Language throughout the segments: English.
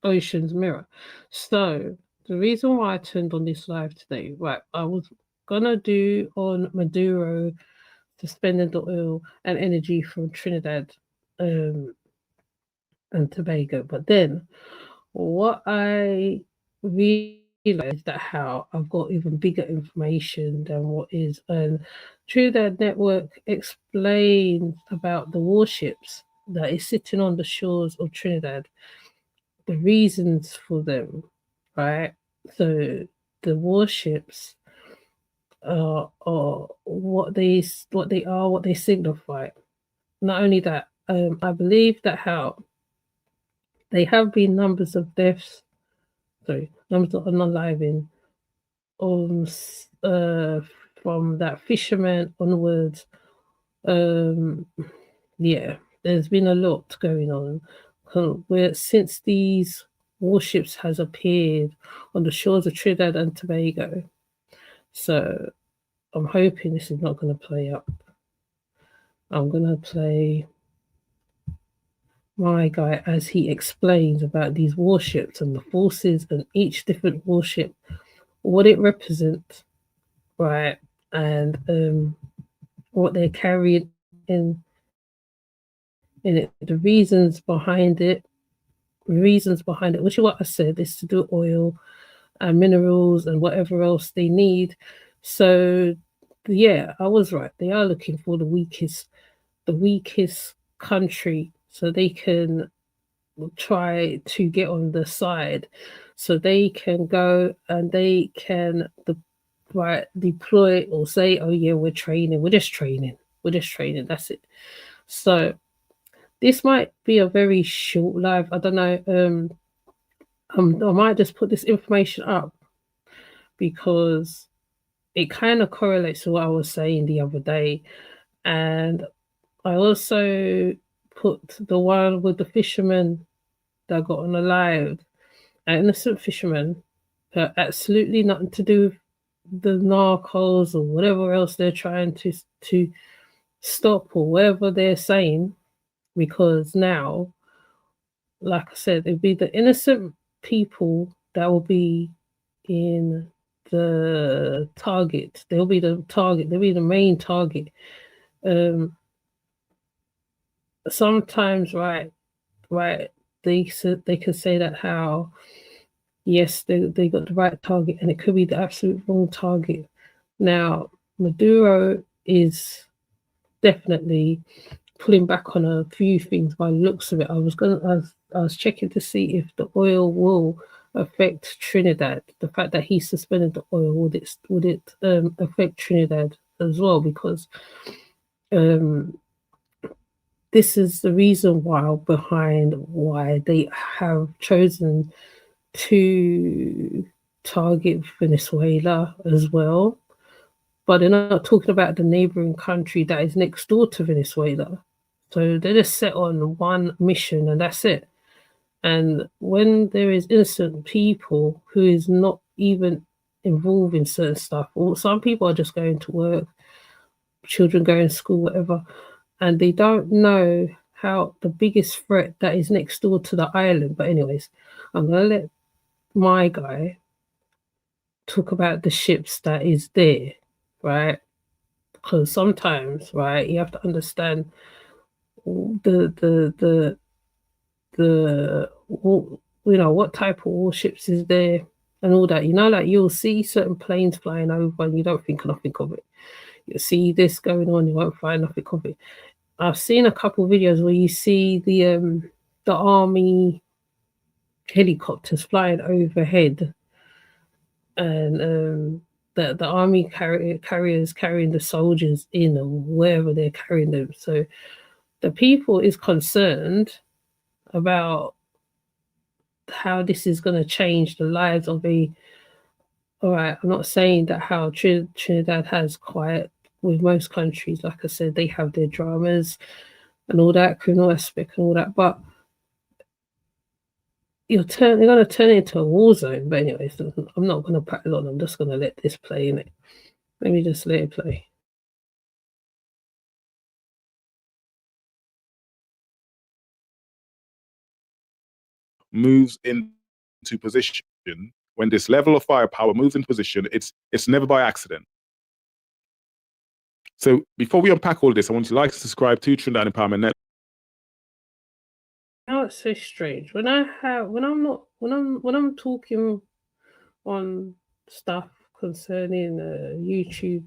Ocean's Mirror. So the reason why I turned on this live today, right? I was gonna do on Maduro suspending the oil and energy from Trinidad um, and Tobago, but then what I realized that how I've got even bigger information than what is Trinidad Network explains about the warships that is sitting on the shores of Trinidad, the reasons for them, right? So the warships are what they signify. Not only that, I believe that how they have been numbers of deaths, sorry, numbers of unaliving um uh from that fisherman onwards. Um yeah, there's been a lot going on. Where since these warships has appeared on the shores of Trinidad and Tobago. So I'm hoping this is not gonna play up. I'm gonna play my guy as he explains about these warships and the forces and each different warship, what it represents, right? And what they're carrying in it, the reasons behind it, which is what I said, is to do oil and minerals and whatever else they need. So yeah, I was right. They are looking for the weakest country so they can try to get on the side so they can go and they can deploy or say, oh yeah, we're just training, that's it. So this might be a very short live. I don't know. I might just put this information up because it kind of correlates to what I was saying the other day, and I also put the one with the fisherman that got on alive, an innocent fisherman, absolutely nothing to do with the narcos or whatever else they're trying to stop or whatever they're saying, because now, like I said, it'd be the innocent people that will be in the target. They'll be the target. They'll be the main target. Um, Sometimes, right, they can say that how yes, they got the right target, and it could be the absolute wrong target. Now, Maduro is definitely pulling back on a few things by the looks of it. I was checking to see if the oil will affect Trinidad. The fact that he suspended the oil, would it affect Trinidad as well? Because um, this is the reason why behind why they have chosen to target Venezuela as well. But they're not talking about the neighboring country that is next door to Venezuela. So they're just set on one mission and that's it. And when there is innocent people who is not even involved in certain stuff, or some people are just going to work, children going to school, whatever, and they don't know how the biggest threat that is next door to the island. But anyways, I'm gonna let my guy talk about the ships that is there, right? Because sometimes, right, you have to understand the the the the you know what type of warships is there and all that. You know, like you'll see certain planes flying over and you don't think nothing of it. You see this going on, you won't find nothing of it. I've seen a couple of videos where you see the army helicopters flying overhead and the army carriers carrying the soldiers in or wherever they're carrying them. So the people is concerned about how this is going to change the lives of a. All right, I'm not saying that how Trinidad has quiet with most countries. Like I said, they have their dramas and all that criminal aspect and all that, but they're going to turn it into a war zone. But anyways, I'm not going to prattle on. I'm just going to let this play in it. Let me just let it play. moves into position, when this level of firepower moves into position, it's never by accident. So before we unpack all this, I want you to like, subscribe to Trinidad Empowerment Network. Now it's so strange when I'm talking on stuff concerning YouTube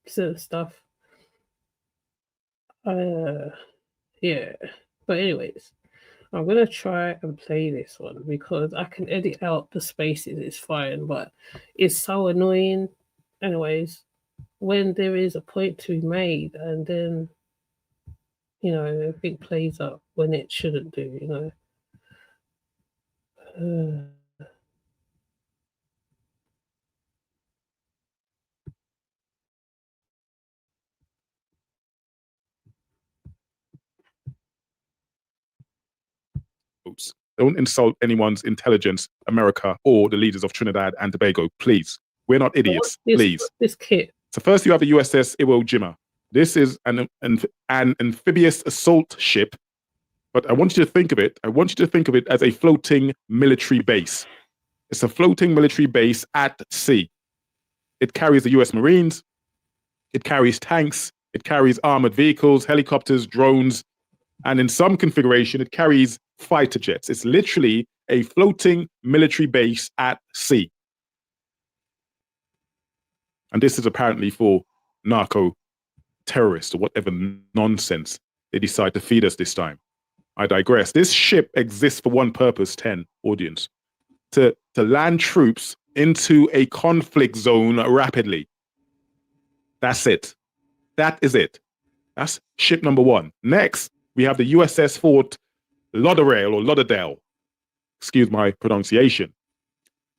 sort of stuff. Yeah. But anyways, I'm gonna try and play this one because I can edit out the spaces, it's fine, but it's so annoying. Anyways, when there is a point to be made and then everything plays up when it shouldn't do, Don't insult anyone's intelligence, America, or the leaders of Trinidad and Tobago, please. We're not idiots, please. This kit. So first you have the USS Iwo Jima. This is an amphibious assault ship, but I want you to think of it. I want you to think of it as a floating military base. It's a floating military base at sea. It carries the US Marines. It carries tanks. It carries armored vehicles, helicopters, drones, and in some configuration, it carries fighter jets. It's literally a floating military base at sea. And this is apparently for narco terrorists or whatever nonsense they decide to feed us this time. I digress. This ship exists for one purpose, 10 audience, to land troops into a conflict zone rapidly. That's it. That is it. That's ship number one. Next, we have the USS Fort Lauderdale. Excuse my pronunciation.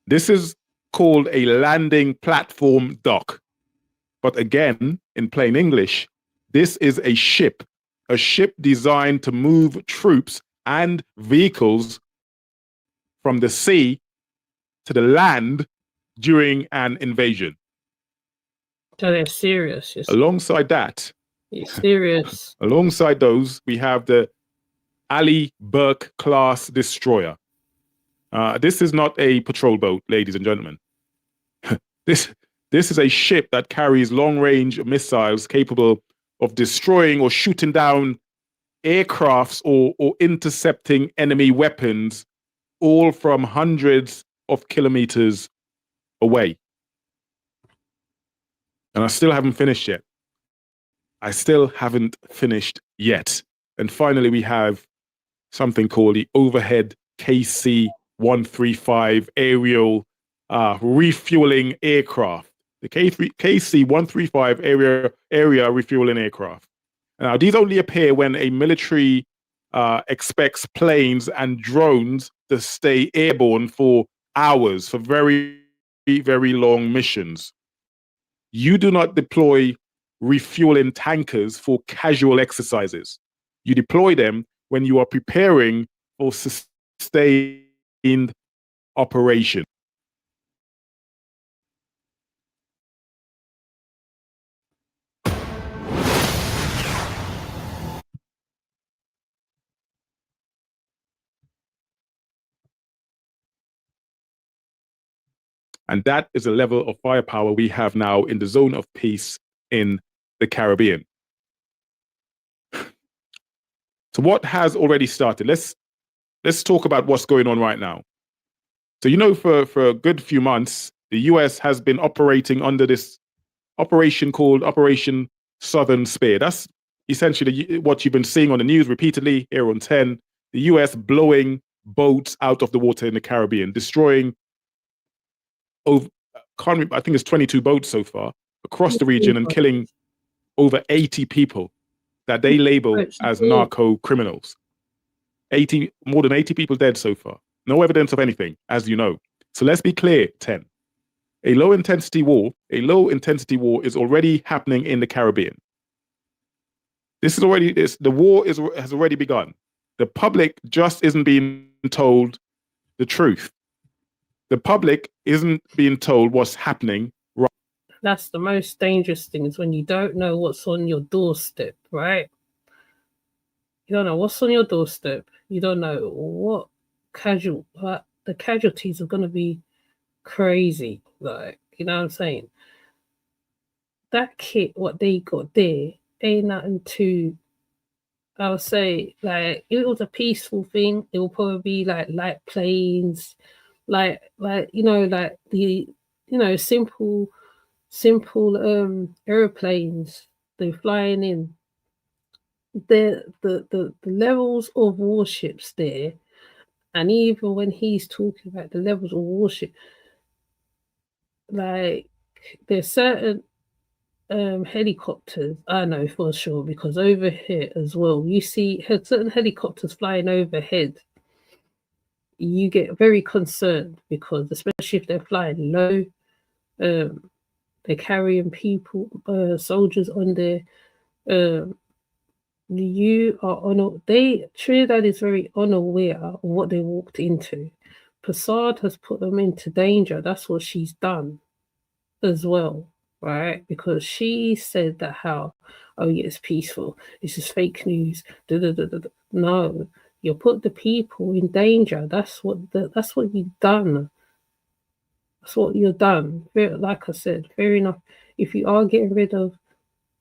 This is called a landing platform dock. But again, in plain English, this is a ship designed to move troops and vehicles from the sea to the land during an invasion. So they're serious. Alongside that, it's serious. Alongside those, we have the Ali Burke class destroyer. This is not a patrol boat, ladies and gentlemen. This is a ship that carries long-range missiles capable of destroying or shooting down aircrafts or intercepting enemy weapons, all from hundreds of kilometers away. And I still haven't finished yet. And finally, we have something called the overhead KC-135 aerial refueling aircraft. The KC-135 area refueling aircraft. Now, these only appear when a military expects planes and drones to stay airborne for hours, for very, very long missions. You do not deploy refueling tankers for casual exercises. You deploy them when you are preparing for sustained operation. And that is the level of firepower we have now in the zone of peace in the Caribbean. So what has already started? Let's talk about what's going on right now. So, for a good few months, the US has been operating under this operation called Operation Southern Spear. That's essentially what you've been seeing on the news repeatedly here on 10. The US blowing boats out of the water in the Caribbean, destroying I think it's 22 boats so far across the region and killing over 80 people that they label as narco criminals. More than 80 people dead so far. No evidence of anything, as you know. So let's be clear, 10. A low intensity war is already happening in the Caribbean. The war has already begun. The public just isn't being told the truth. The public isn't being told what's happening. Right. That's the most dangerous thing, is when you don't know what's on your doorstep, right? You don't know what's on your doorstep. You don't know what the casualties are going to be crazy. Like, you know what I'm saying? That kit, what they got there, ain't nothing to. I would say, like, if it was a peaceful thing, it will probably be like light planes, like like the simple airplanes they're flying in. The levels of warships there, and even when he's talking about the levels of warship, like there's certain helicopters, I know for sure, because over here as well, you see certain helicopters flying overhead. You get very concerned because, especially if they're flying low, um, they're carrying people, soldiers on there. Um, you are Trinidad is very unaware of what they walked into. Passad has put them into danger. That's what she's done as well, right? Because she said that oh yeah, it's peaceful. This is fake news. Da, da, da, da, da. No, you put the people in danger. That's what you've done. That's what you've done. Like I said, fair enough. If you are getting rid of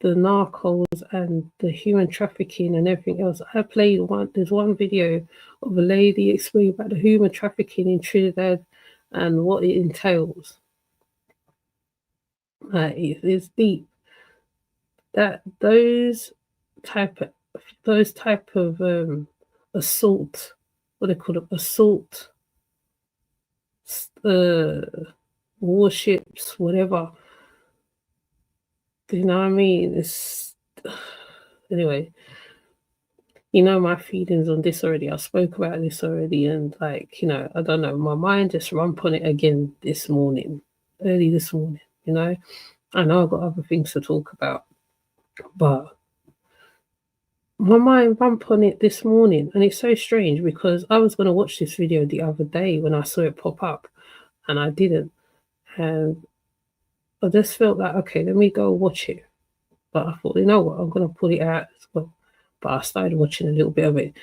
the narcos and the human trafficking and everything else, there's one video of a lady explaining about the human trafficking in Trinidad and what it entails. It's deep. That type of assault, what they call it, assault, warships, whatever. You know what I mean? It's anyway. You know my feelings on this already. I spoke about this already, and I don't know. My mind just ramped on it again early this morning. I know I've got other things to talk about, but my mind ramped on it this morning, and it's so strange because I was going to watch this video the other day when I saw it pop up, and I didn't, and I just felt like, okay, let me go watch it. But I thought, you know what, I'm going to put it out as well. But I started watching a little bit of it.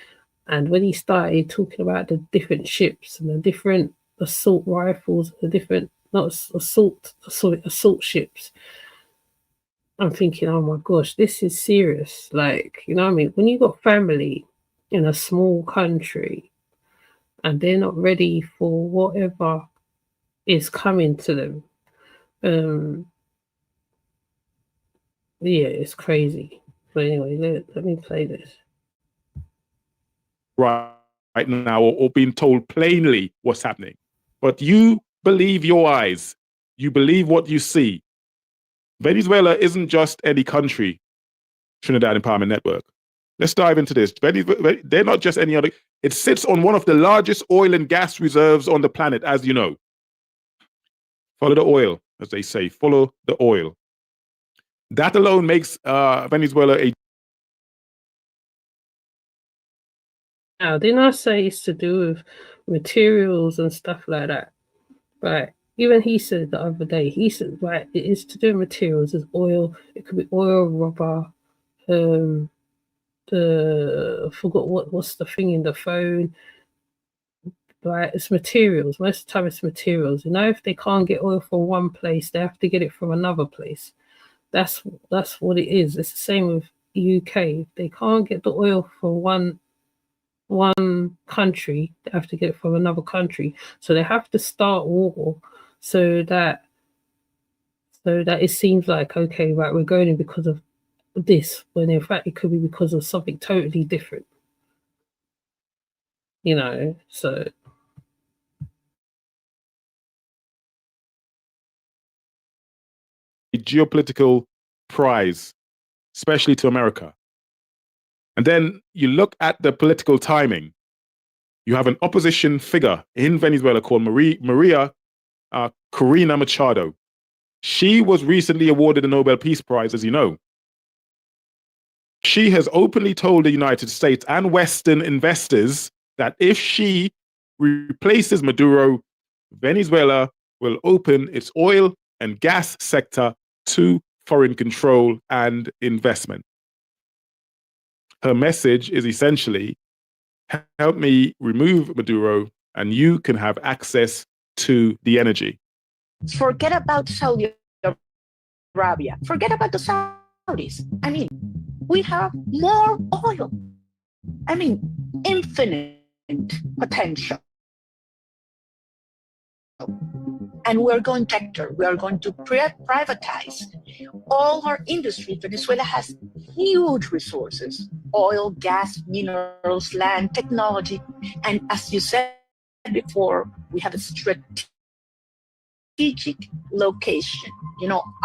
And when he started talking about the different ships and the different assault rifles, the different, not assault ships, I'm thinking, oh my gosh, this is serious. Like, you know what I mean? When you got family in a small country and they're not ready for whatever is coming to them, yeah, it's crazy. But anyway, let me play this. Right now, or being told plainly what's happening. But you believe your eyes. You believe what you see. Venezuela isn't just any country, Trinidad Empowerment Network. Let's dive into this. They're not just any other. It sits on one of the largest oil and gas reserves on the planet, as you know. Follow the oil, as they say. Follow the oil. That alone makes Venezuela a... Now, didn't I say it's to do with materials and stuff like that? Right. Even he said the other day, he said, right, it is to do with materials. There's oil. It could be oil, rubber, I forgot what's the thing in the phone. Right, it's materials. Most of the time it's materials. If they can't get oil from one place, they have to get it from another place. That's what it is. It's the same with UK. If they can't get the oil from one country, they have to get it from another country. So they have to start war so that it seems like, okay, right, we're going in because of this, when in fact it could be because of something totally different. So a geopolitical prize, especially to America. And then you look at the political timing. You have an opposition figure in Venezuela called Maria Corina Machado. She was recently awarded the Nobel Peace Prize, as you know. She has openly told the United States and Western investors that if she replaces Maduro, Venezuela will open its oil and gas sector to foreign control and investment. Her message is essentially, help me remove Maduro and you can have access to the energy. Forget about Saudi Arabia. Forget about the Saudis. I mean, we have more oil. I mean, infinite potential. And we're going to privatize all our industry. Venezuela has huge resources: oil, gas, minerals, land, technology. And as you said before, we have a strategic location,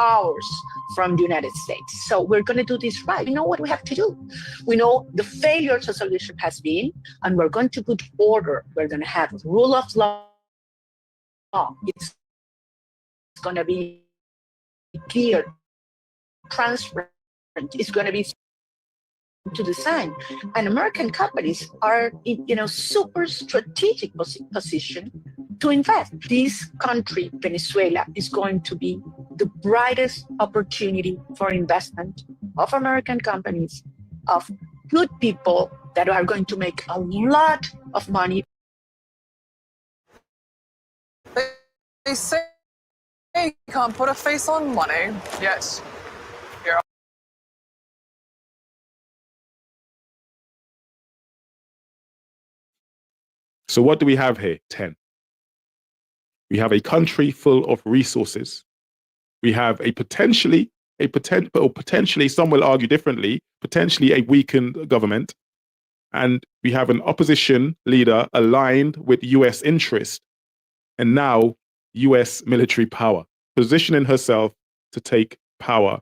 hours from the United States. So we're going to do this right. We know what we have to do. We know the failure to solution has been, and we're going to put order. We're going to have rule of law. It's going to be clear, transparent. It's going to be to design. And American companies are in, super strategic position to invest. This country, Venezuela, is going to be the brightest opportunity for investment of American companies, of good people that are going to make a lot of money. They say you can't put a face on money, yet here. So what do we have here? 10. We have a country full of resources. We have potentially, some will argue differently, potentially a weakened government. And we have an opposition leader aligned with US interest, and now US military power, positioning herself to take power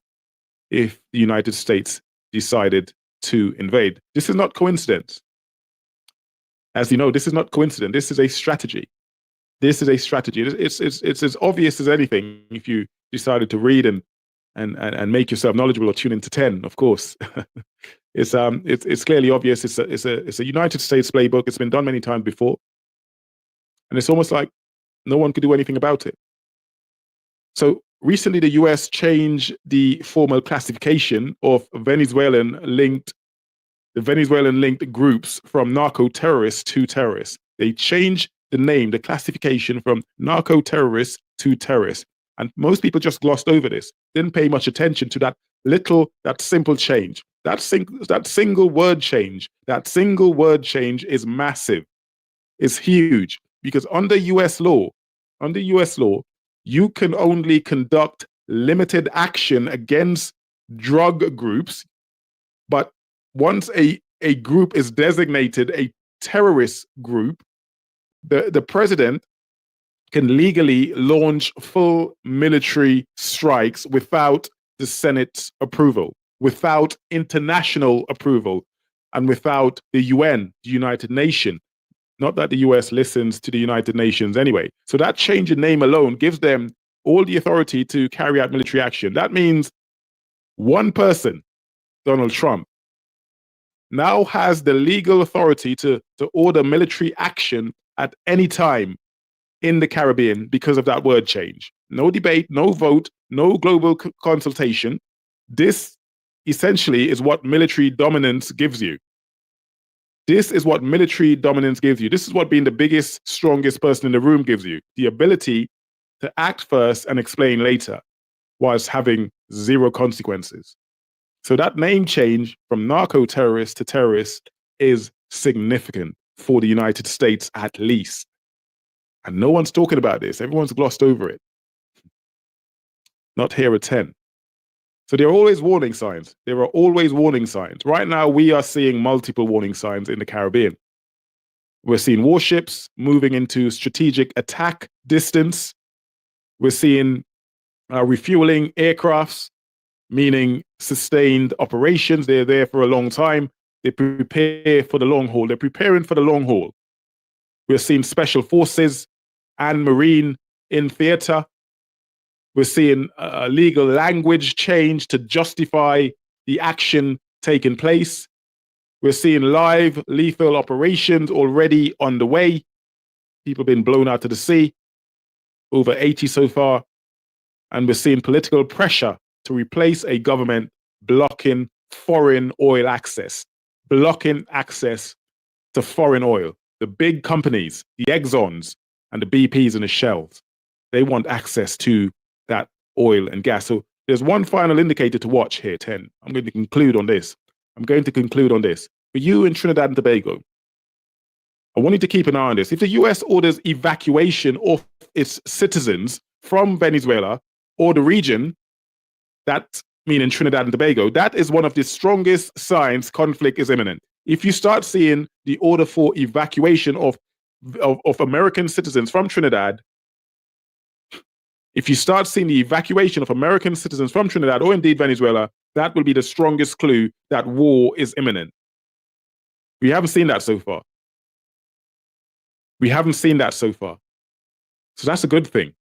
if the United States decided to invade. This is not coincidence. As you know, this is not coincidence. This is a strategy. This is a strategy. It's as obvious as anything if you decided to read and make yourself knowledgeable or tune into 10, of course. It's clearly obvious. It's a United States playbook. It's been done many times before. And it's almost like no one could do anything about it. So recently the US changed the formal classification of Venezuelan-linked groups from narco-terrorists to terrorists. They changed the name, the classification from narco-terrorists to terrorists. And most people just glossed over this, didn't pay much attention to that simple change. That single word change is massive. It's huge, because under US law, you can only conduct limited action against drug groups, but once a group is designated a terrorist group, the president can legally launch full military strikes without the Senate's approval, without international approval, and without the UN, the United Nations. Not that the US listens to the United Nations anyway. So that change in name alone gives them all the authority to carry out military action. That means one person, Donald Trump, now has the legal authority to order military action at any time in the Caribbean because of that word change. No debate, no vote, no global consultation. This essentially is what military dominance gives you. This is what military dominance gives you. This is what being the biggest, strongest person in the room gives you. The ability to act first and explain later, whilst having zero consequences. So that name change from narco-terrorist to terrorist is significant for the United States, at least. And no one's talking about this. Everyone's glossed over it. Not here at 10. So there are always warning signs. Right now, we are seeing multiple warning signs in the Caribbean. We're seeing warships moving into strategic attack distance. We're seeing refueling aircrafts, meaning sustained operations. They're there for a long time. They prepare for the long haul. They're preparing for the long haul. We're seeing special forces and Marine in theater. We're seeing legal language change to justify the action taking place. We're seeing live lethal operations already on the way. People being blown out to the sea, over 80 so far. And we're seeing political pressure to replace a government blocking foreign oil access, blocking access to foreign oil. the big companies, the Exxons and the BPs and the Shells, they want access to that oil and gas. So there's one final indicator to watch here, 10. I'm going to conclude on this. For you in Trinidad and Tobago, I want you to keep an eye on this. If the US orders evacuation of its citizens from Venezuela or the region, that meaning Trinidad and Tobago, that is one of the strongest signs conflict is imminent. If you start seeing the order for evacuation of American citizens from Trinidad, if you start seeing the evacuation of American citizens from Trinidad or indeed Venezuela, that will be the strongest clue that war is imminent. We haven't seen that so far. So that's a good thing.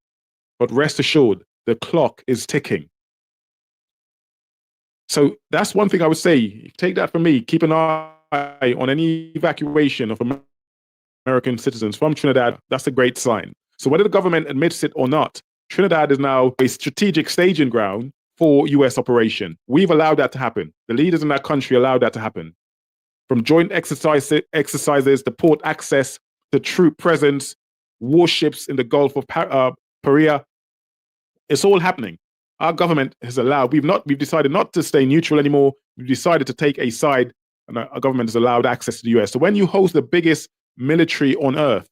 But rest assured, the clock is ticking. So that's one thing I would say. Take that from me. Keep an eye on any evacuation of American citizens from Trinidad. That's a great sign. So whether the government admits it or not, Trinidad is now a strategic staging ground for US operation. We've allowed that to happen. The leaders in that country allowed that to happen. From joint exercises to port access, to troop presence, warships in the Gulf of Paria, it's all happening. Our government has allowed, we've decided not to stay neutral anymore. We've decided to take a side, and our government has allowed access to the US. So when you host the biggest military on earth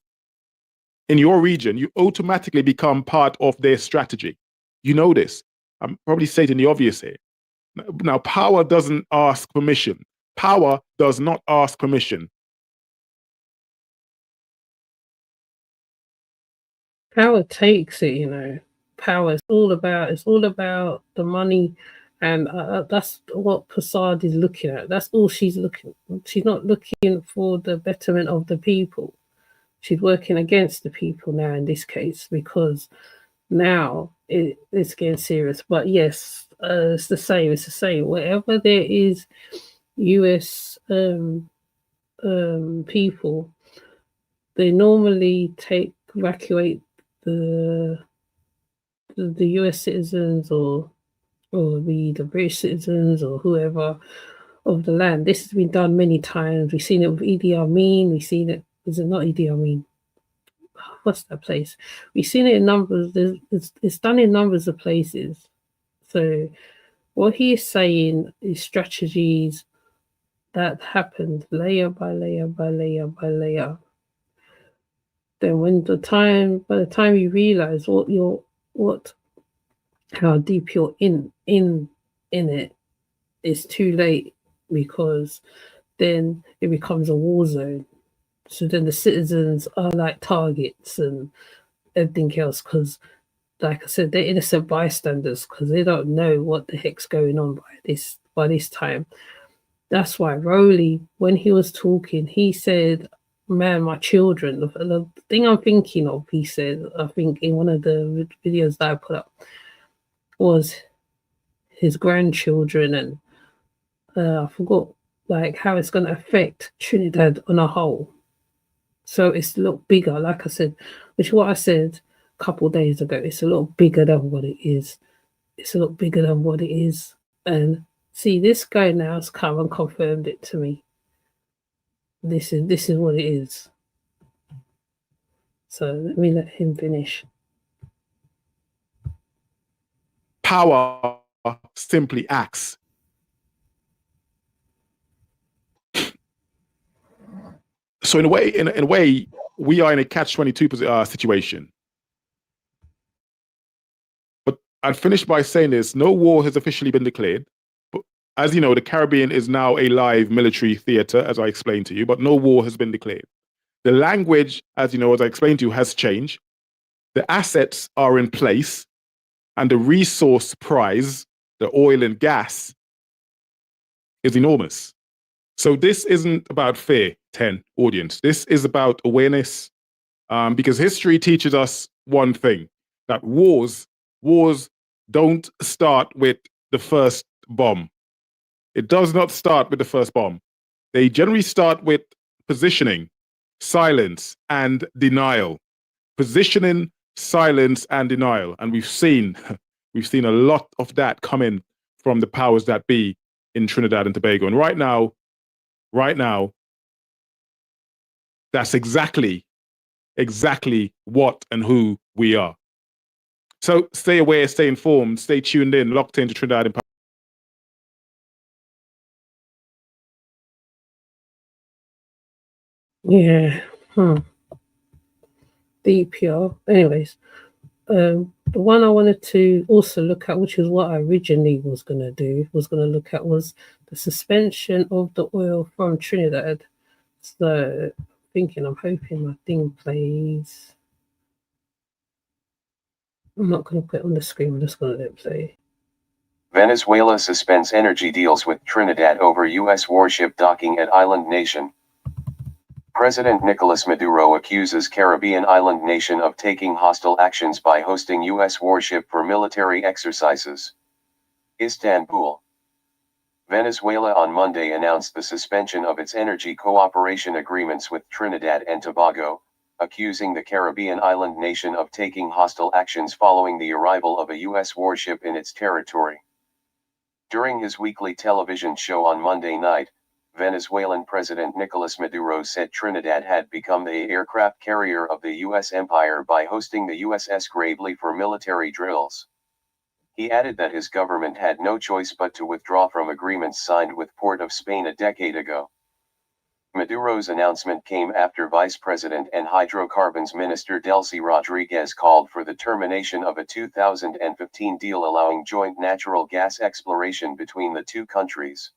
in your region, you automatically become part of their strategy. You know this. I'm probably stating the obvious here. Now, power doesn't ask permission. Power does not ask permission. Power takes it, you know. Power is all about the money, and that's what Prasad is looking at. That's all she's looking. She's not looking for the betterment of the people. She's working against the people now in this case, because now it's getting serious. But yes, it's the same. It's the same. Wherever there is US people, they normally evacuate the US citizens or the British citizens or whoever of the land. This has been done many times. We've seen it with Idi Amin. We've seen it. Is it not Idi Amin? What's that place? We've seen it in numbers. It's done in numbers of places. So what he's saying is strategies that happened layer by layer by layer by layer. Then by the time you realize how deep you're in it, it's too late, because then it becomes a war zone. So then the citizens are like targets and everything else, because like I said, they're innocent bystanders because they don't know what the heck's going on by this time. That's why Rowley, when he was talking, he said, man, my children, the thing I'm thinking of, he said, I think in one of the videos that I put up, was his grandchildren, and I forgot like how it's going to affect Trinidad on a whole. So it's a lot bigger, like I said, which is what I said a couple of days ago. It's a lot bigger than what it is. And see, this guy now has come and confirmed it to me. This is what it is. So let me let him finish. Power simply acts. So in a way, we are in a catch-22 situation. But I'd finish by saying this: no war has officially been declared. But as you know, the Caribbean is now a live military theater, as I explained to you. But no war has been declared. The language, as you know, as I explained to you, has changed. The assets are in place, and the resource prize, the oil and gas, is enormous. So this isn't about fear, 10 audience. This is about awareness, because history teaches us one thing, that wars don't start with the first bomb. It does not start with the first bomb. They generally start with positioning, silence, and denial. Positioning, silence, and denial. And we've seen a lot of that coming from the powers that be in Trinidad and Tobago. And right now, That's exactly what and who we are. So stay aware, stay informed, stay tuned in, locked into Trinidad. Yeah. DPR. Anyways, the one I wanted to also look at, which is what I originally was going to look at, was the suspension of the oil from Trinidad. So, I'm hoping my thing plays. I'm not going to put it on the screen, I'm just going to let it play. Venezuela suspends energy deals with Trinidad over U.S. warship docking at island nation. President Nicolas Maduro accuses Caribbean island nation of taking hostile actions by hosting U.S. warship for military exercises. Istanbul. Venezuela on Monday announced the suspension of its energy cooperation agreements with Trinidad and Tobago, accusing the Caribbean island nation of taking hostile actions following the arrival of a U.S. warship in its territory. During his weekly television show on Monday night, Venezuelan President Nicolas Maduro said Trinidad had become the aircraft carrier of the U.S. empire by hosting the USS Gravely for military drills. He added that his government had no choice but to withdraw from agreements signed with Port of Spain a decade ago. Maduro's announcement came after Vice President and Hydrocarbons Minister Delcy Rodriguez called for the termination of a 2015 deal allowing joint natural gas exploration between the two countries.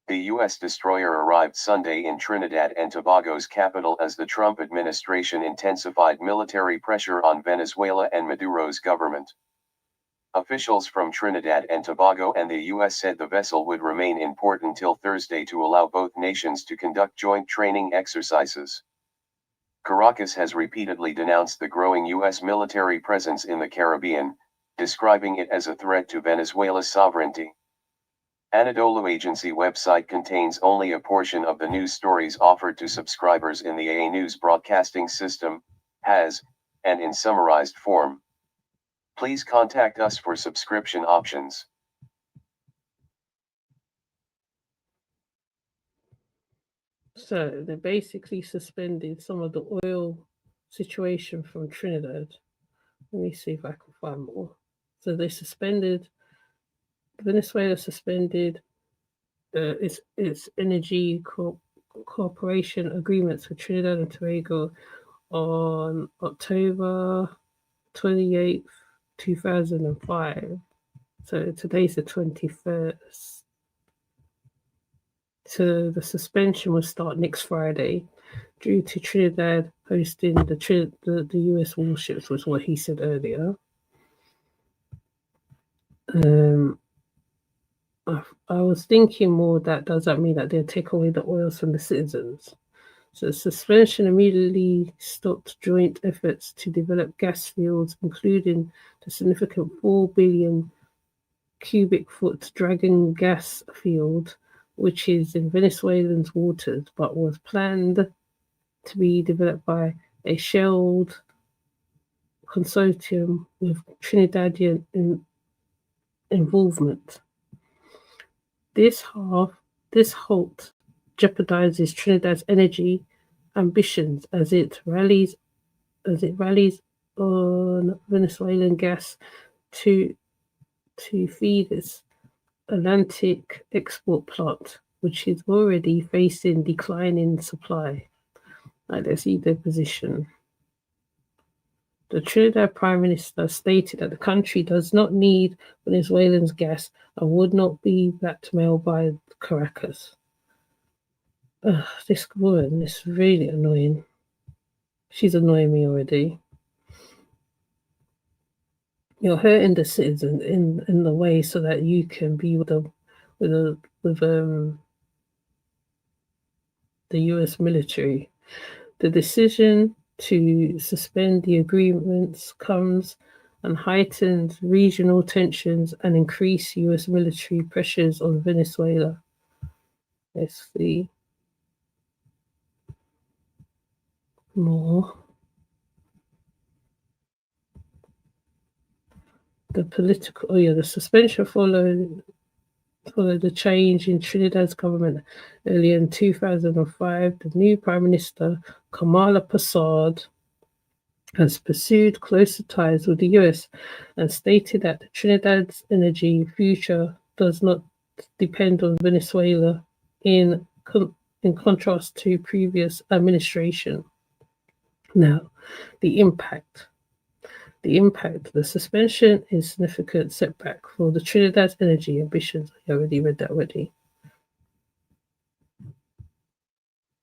The U.S. destroyer arrived Sunday in Trinidad and Tobago's capital as the Trump administration intensified military pressure on Venezuela and Maduro's government. Officials from Trinidad and Tobago and the U.S. said the vessel would remain in port until Thursday to allow both nations to conduct joint training exercises. Caracas has repeatedly denounced the growing U.S. military presence in the Caribbean, describing it as a threat to Venezuela's sovereignty. Anadolu Agency website contains only a portion of the news stories offered to subscribers in the AA News broadcasting system, has, and in summarized form. Please contact us for subscription options. So they basically suspended some of the oil situation from Trinidad. Let me see if I can find more. So Venezuela suspended its energy cooperation agreements with Trinidad and Tobago on October 28th, 2005. So today's the 21st. So the suspension will start next Friday due to Trinidad hosting the US warships, was what he said earlier. I was thinking more that does that mean that they'll take away the oils from the citizens? So the suspension immediately stopped joint efforts to develop gas fields, including the significant 4 billion cubic foot Dragon gas field, which is in Venezuelan waters, but was planned to be developed by a shelled consortium with Trinidadian involvement. This halt jeopardizes Trinidad's energy ambitions as it rallies on Venezuelan gas to feed its Atlantic export plant, which is already facing declining supply. Let's see their position. The Trinidad Prime Minister stated that the country does not need Venezuelans' gas and would not be blackmailed by Caracas. This woman is really annoying. She's annoying me already. You're hurting the citizens in the way so that you can be with the US military. The decision to suspend the agreements comes and heightens regional tensions and increase US military pressures on Venezuela. Let's see more. The suspension followed followed the change in Trinidad's government earlier in 2005. The new Prime Minister, Kamala Prasad, has pursued closer ties with the US and stated that Trinidad's energy future does not depend on Venezuela in contrast to previous administration. Now, the impact. The suspension is a significant setback for the Trinidad's energy ambitions. I already read that already.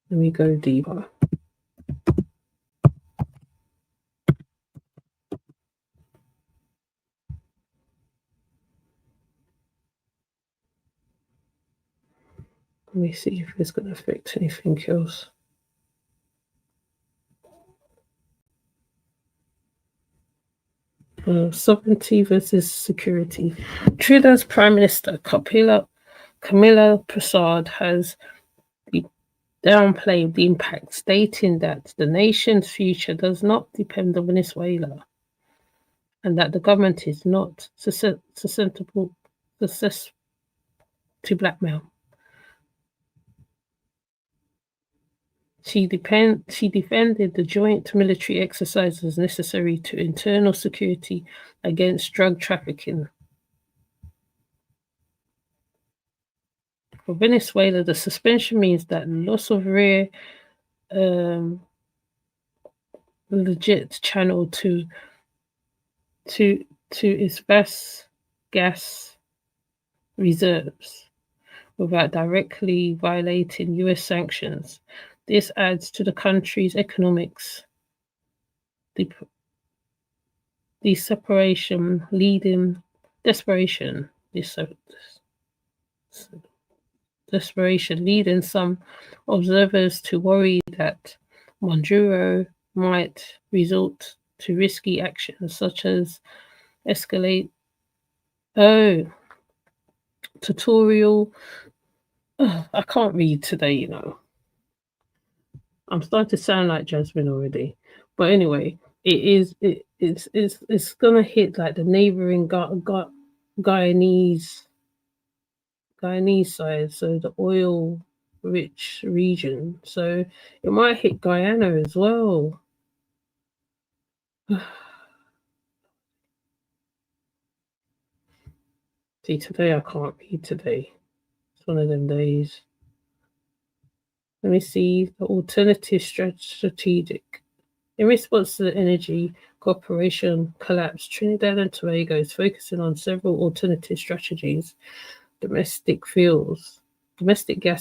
Let me go deeper. Let me see if it's going to affect anything else. Sovereignty versus security. Trinidad's Prime Minister, Camila Prasad, has downplayed the impact, stating that the nation's future does not depend on Venezuela and that the government is not susceptible to blackmail. She defended the joint military exercises necessary to internal security against drug trafficking. For Venezuela, the suspension means that loss of rare legit channel to its vast gas reserves without directly violating US sanctions. This adds to the country's economics desperation, leading some observers to worry that Maduro might resort to risky actions such as tutorial. I can't read today, you know. I'm starting to sound like Jasmine already. But anyway, it's gonna hit like the neighboring Guyanese side, so the oil rich region. So it might hit Guyana as well. See, today I can't read today. It's one of them days. Let me see the alternative strategic. In response to the energy corporation collapse, Trinidad and Tobago is focusing on several alternative strategies. Domestic gas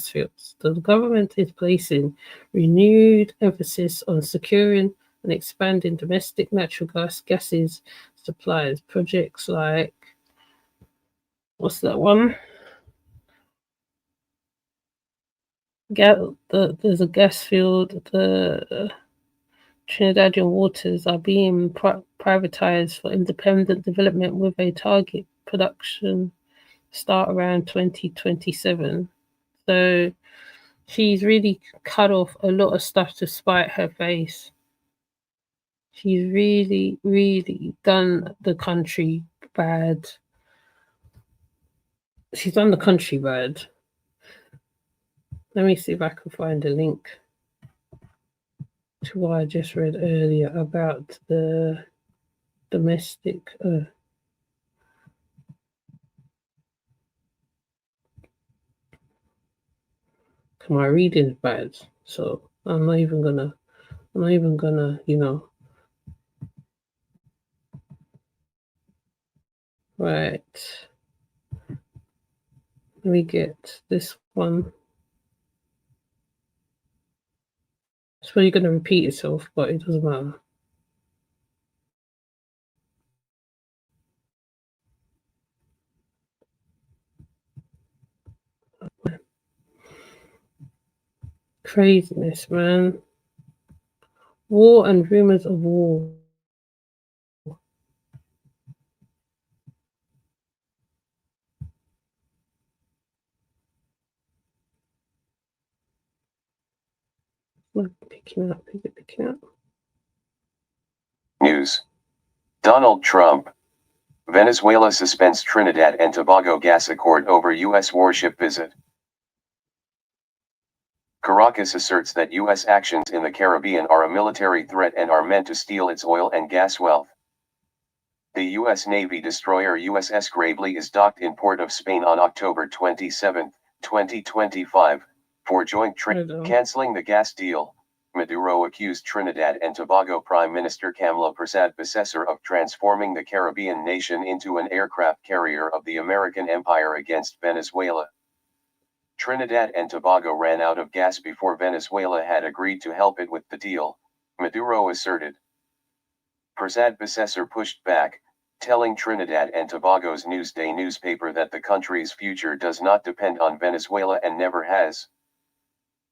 fields. The government is placing renewed emphasis on securing and expanding domestic natural gases supplies. Projects like, what's that one? There's a gas field. The Trinidadian waters are being privatized for independent development with a target production start around 2027. So she's really cut off a lot of stuff to spite her face. She's really, really done the country bad. She's done the country bad. Let me see if I can find a link to what I just read earlier about the domestic. My reading is bad, so I'm not even gonna, you know. Right. Let me get this one. It's probably gonna repeat itself, but it doesn't matter. Craziness, man. War and rumors of war. Picking up. News. Donald Trump, Venezuela suspends Trinidad and Tobago gas accord over U.S. warship visit. Caracas asserts that U.S. actions in the Caribbean are a military threat and are meant to steal its oil and gas wealth. The U.S. Navy destroyer USS Gravely is docked in Port of Spain on October 27, 2025, for joint canceling the gas deal. Maduro accused Trinidad and Tobago Prime Minister Kamla Persad-Becesar of transforming the Caribbean nation into an aircraft carrier of the American empire against Venezuela. Trinidad and Tobago ran out of gas before Venezuela had agreed to help it with the deal, Maduro asserted. Persad-Becesar pushed back, telling Trinidad and Tobago's Newsday newspaper that the country's future does not depend on Venezuela and never has.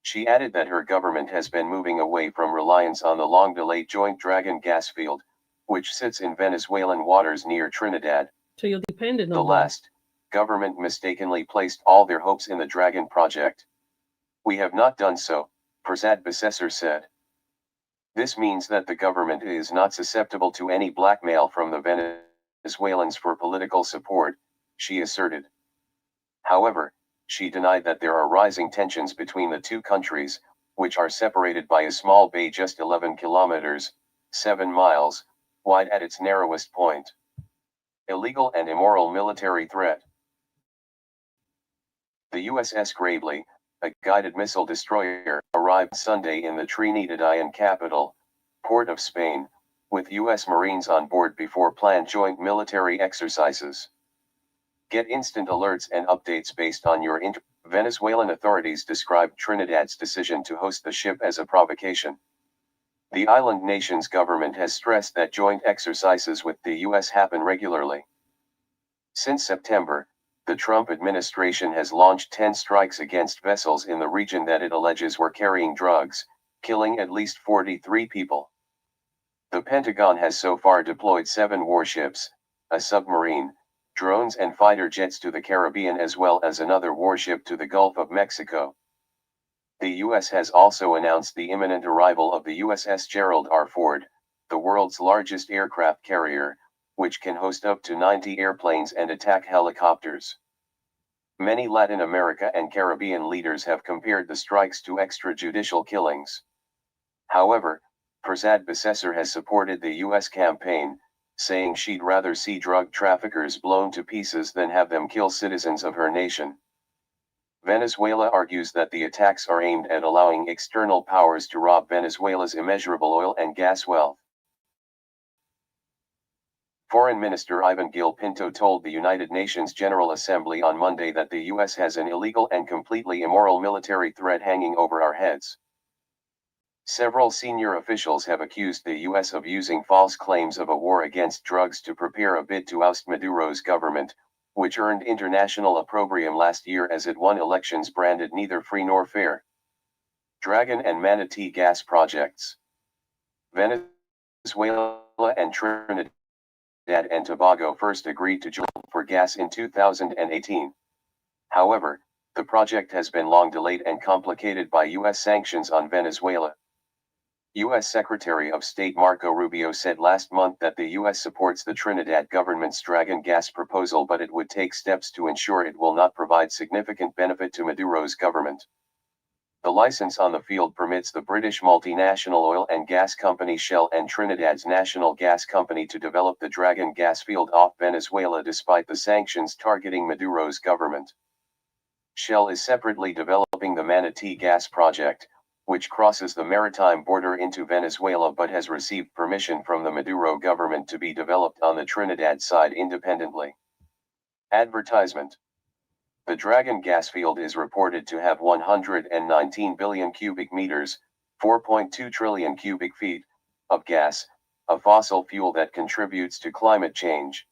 She added that her government has been moving away from reliance on the long-delayed Joint Dragon gas field, which sits in Venezuelan waters near Trinidad. So you're dependent on the last government mistakenly placed all their hopes in the Dragon project. We have not done so, Persad-Becesar said. This means that the government is not susceptible to any blackmail from the Venezuelans for political support, she asserted. However, she denied that there are rising tensions between the two countries, which are separated by a small bay just 11 kilometers, 7 miles, wide at its narrowest point. Illegal and immoral military threat. The USS Gravely, a guided missile destroyer, arrived Sunday in the Trinidadian capital, Port of Spain, with U.S. Marines on board before planned joint military exercises. Get instant alerts and updates based on your Venezuelan authorities described Trinidad's decision to host the ship as a provocation. The island nation's government has stressed that joint exercises with the U.S. happen regularly. Since September, the Trump administration has launched 10 strikes against vessels in the region that it alleges were carrying drugs, killing at least 43 people. The Pentagon has so far deployed 7 warships, a submarine, drones and fighter jets to the Caribbean as well as another warship to the Gulf of Mexico. The U.S. has also announced the imminent arrival of the USS Gerald R. Ford, the world's largest aircraft carrier, which can host up to 90 airplanes and attack helicopters. Many Latin America and Caribbean leaders have compared the strikes to extrajudicial killings. However, Persad-Becesar has supported the U.S. campaign, saying she'd rather see drug traffickers blown to pieces than have them kill citizens of her nation. Venezuela argues that the attacks are aimed at allowing external powers to rob Venezuela's immeasurable oil and gas wealth. Foreign Minister Ivan Gil Pinto told the United Nations General Assembly on Monday that the U.S. has an illegal and completely immoral military threat hanging over our heads. Several senior officials have accused the U.S. of using false claims of a war against drugs to prepare a bid to oust Maduro's government, which earned international opprobrium last year as it won elections branded neither free nor fair. Dragon and Manatee gas projects. Venezuela and Trinidad and Tobago first agreed to join for gas in 2018. However, the project has been long delayed and complicated by U.S. sanctions on Venezuela. U.S. Secretary of State Marco Rubio said last month that the U.S. supports the Trinidad government's Dragon gas proposal, but it would take steps to ensure it will not provide significant benefit to Maduro's government. The license on the field permits the British multinational oil and gas company Shell and Trinidad's national gas company to develop the Dragon gas field off Venezuela despite the sanctions targeting Maduro's government. Shell is separately developing the Manatee gas project, which crosses the maritime border into Venezuela but has received permission from the Maduro government to be developed on the Trinidad side independently. Advertisement. The Dragon gas field is reported to have 119 billion cubic meters, 4.2 trillion cubic feet, of gas, a fossil fuel that contributes to climate change.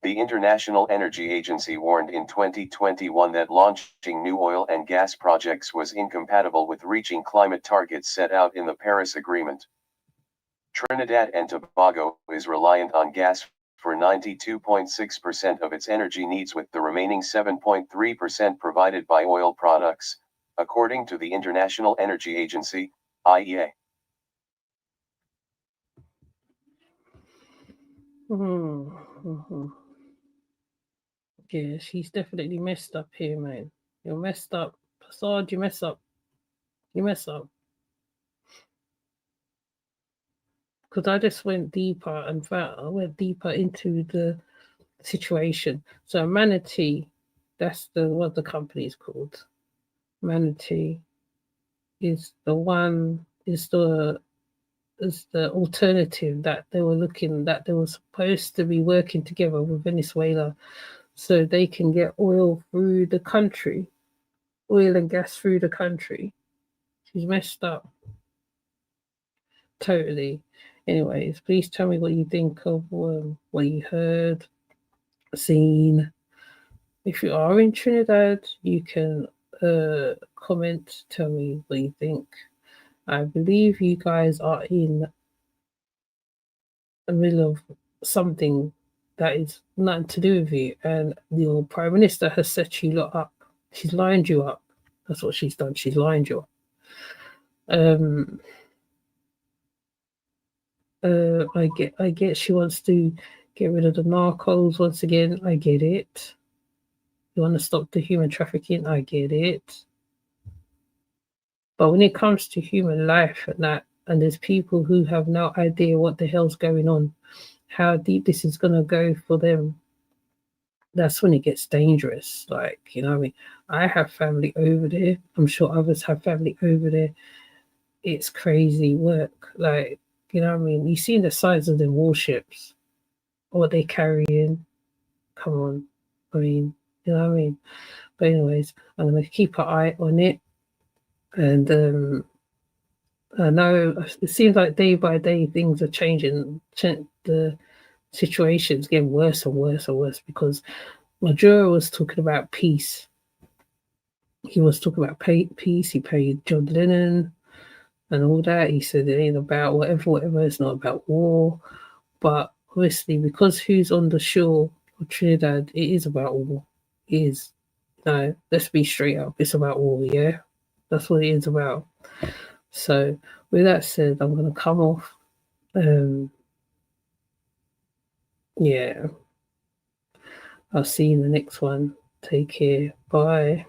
The International Energy Agency warned in 2021 that launching new oil and gas projects was incompatible with reaching climate targets set out in the Paris Agreement. Trinidad and Tobago is reliant on gas for 92.6% of its energy needs, with the remaining 7.3% provided by oil products, according to the International Energy Mm-hmm. Yeah, she's definitely messed up here, man. You're messed up. Assad, you mess up. You mess up. Because I just went deeper and I went deeper into the situation. So Manatee, that's what the company is called. Manatee is the alternative that they were supposed to be working together with Venezuela so they can get oil through the country, oil and gas through the country. She's messed up. Totally. Anyways, please tell me what you think of what you heard, seen. If you are in Trinidad, you can comment, tell me what you think. I believe you guys are in the middle of something that is nothing to do with you, and your prime minister has set you lot up. She's lined you up. That's what she's done. She's lined you up. I get she wants to get rid of the narcos once again. I get it. You want to stop the human trafficking. I get it. But when it comes to human life and that, and there's people who have no idea what the hell's going on, how deep this is gonna go for them, that's when it gets dangerous. Like, you know what I mean? I have family over there. I'm sure others have family over there. It's crazy work. Like, you know what I mean? You see the size of the warships, what they carrying. Come on. I mean, you know what I mean? But anyways, I'm gonna keep an eye on it. And I know it seems like day by day things are changing. The situation's getting worse and worse and worse because Maduro was talking about peace. He was talking about peace. He paid John Lennon and all that. He said it ain't about whatever. It's not about war. But obviously, because who's on the shore of Trinidad, it is about war. It is. No, let's be straight up. It's about war, yeah? That's what it is about. So, with that said, I'm going to come off. Yeah. I'll see you in the next one. Take care. Bye.